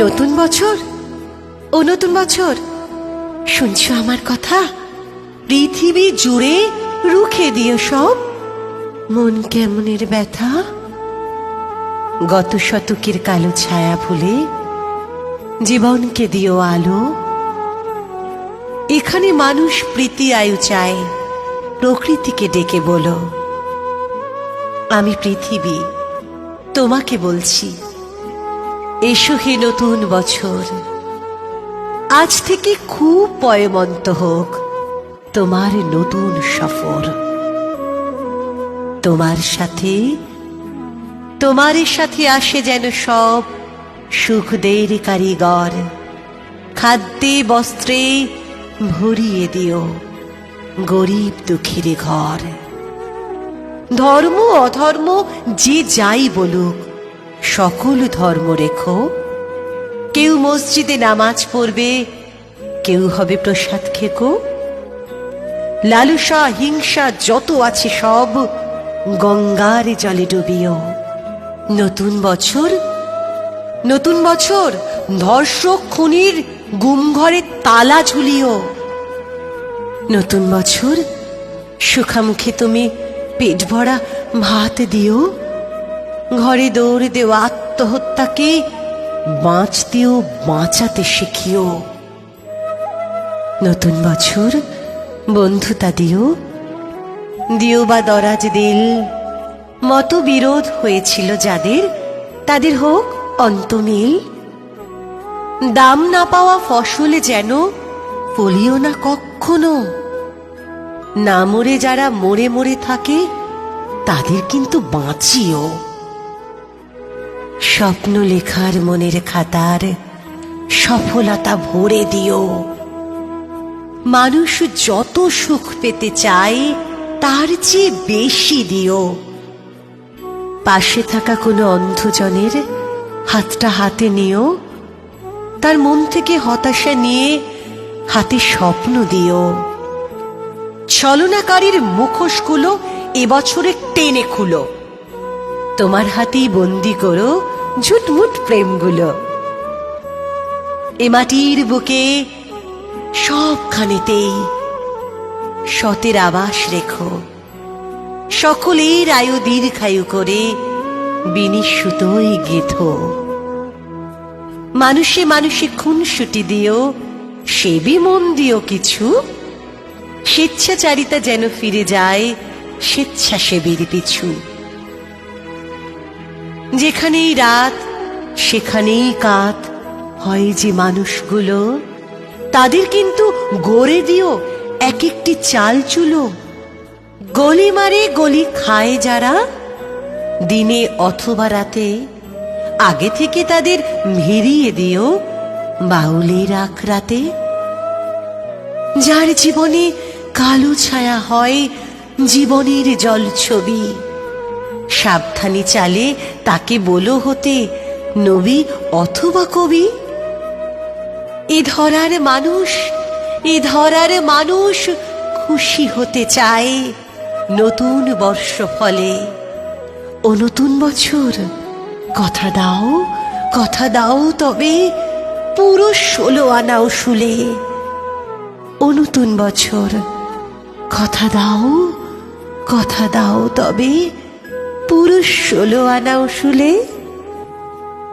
নতুন বছর, ও নতুন বছর, শুনছো আমার কথা? পৃথিবী জুড়ে রুখে দিও সব মন কেমনের ব্যথা। গত শতকের কালো ছায়া ভুলে জীবনকে দিও আলো। এখানে মানুষ প্রীতি আয়ু চায়, প্রকৃতিকে ডেকে বলো, আমি পৃথিবী তোমাকে বলছি, এসো হে নতুন বছর। আজ থেকে খুব পয়মন্ত হোক তোমার নতুন সফর। তোমার সাথে আসে যেন সব সুখদের কারিগর। খাদ্যে বস্ত্রে ভরিয়ে দিও গরিব দুঃখীর ঘর। ধর্ম অধর্ম যে যাই বলুক, সকল ধর্ম রেখো। কেউ মসজিদে নামাজ পড়বে, কেউ হবে প্রসাদ খেকো। লালসা হিংসা যত আছে সব গঙ্গার জলে ডুবিও। নতুন বছর, নতুন বছর, ধর্ষক খুনির গুম ঘরে তালা ঝুলিও। নতুন বছর, সুখামুখে তুমি পেট ভরা ভাত দিও। ঘরে দৌড় দেওয়া আত্মহত্যাকে বাঁচতেও বাঁচাতে শিখিও। নতুন বছর, বন্ধুতা দিও, দিও বা দরাজ দিল। মতবিরোধ হয়েছিল যাদের, তাদের হোক অন্তমিল। দাম না পাওয়া ফসলে যেন ফলিও না কখনো। না মরে যারা মরে মরে থাকে, তাদের কিন্তু বাঁচিও। স্বপ্ন লেখার মনের খাতার সফলতা ভরে দিও। মানুষ যত সুখ পেতে চায়, তার চেয়ে বেশি দিও। পাশে থাকা কোনো অন্ধজনের হাতটা হাতে নিও। তার মন থেকে হতাশা নিয়ে হাতে স্বপ্ন দিও। ছলনাকারীর মুখোশগুলো এবছরে টেনে খুলো। তোমার হাতেই বন্দি করো ঝুটমুট প্রেমগুলো। এ মাটির বুকে সবখানেতেই সতের আবাস রেখো। সকলের আয়ু দীর্ঘায়ু করে বিনি সুতোই গেথো। মানুষে মানুষে খুনসুটি দিও, সেবি মন দিও কিছু। স্বেচ্ছাচারিতা যেন ফিরে যায় স্বেচ্ছাসেবীর পিছু। যেখানেই রাত সেখানেই কাত হয় যে মানুষগুলো, তাদের কিন্তু গড়ে দিও এক একটি চাল চুলো। গলি মারে গলি খায় যারা, দিনে অথবা রাতে আগে থেকে তাদের ভিড়িয়ে দিও বাউলের আখড়াতে। যার জীবনে কালো ছায়া হয় জীবনের জলছবি, সাবধানী চালে তাকে বলো হতে নবী অথবা কবি। এ ধরার মানুষ খুশি হতে চায় নতুন বর্ষ ফলে। ও নতুন বছর, কথা দাও তবে পুরো 16 আনা উসুলে। ও নতুন বছর, কথা দাও তবে পুরো 16 আনা উসুলে।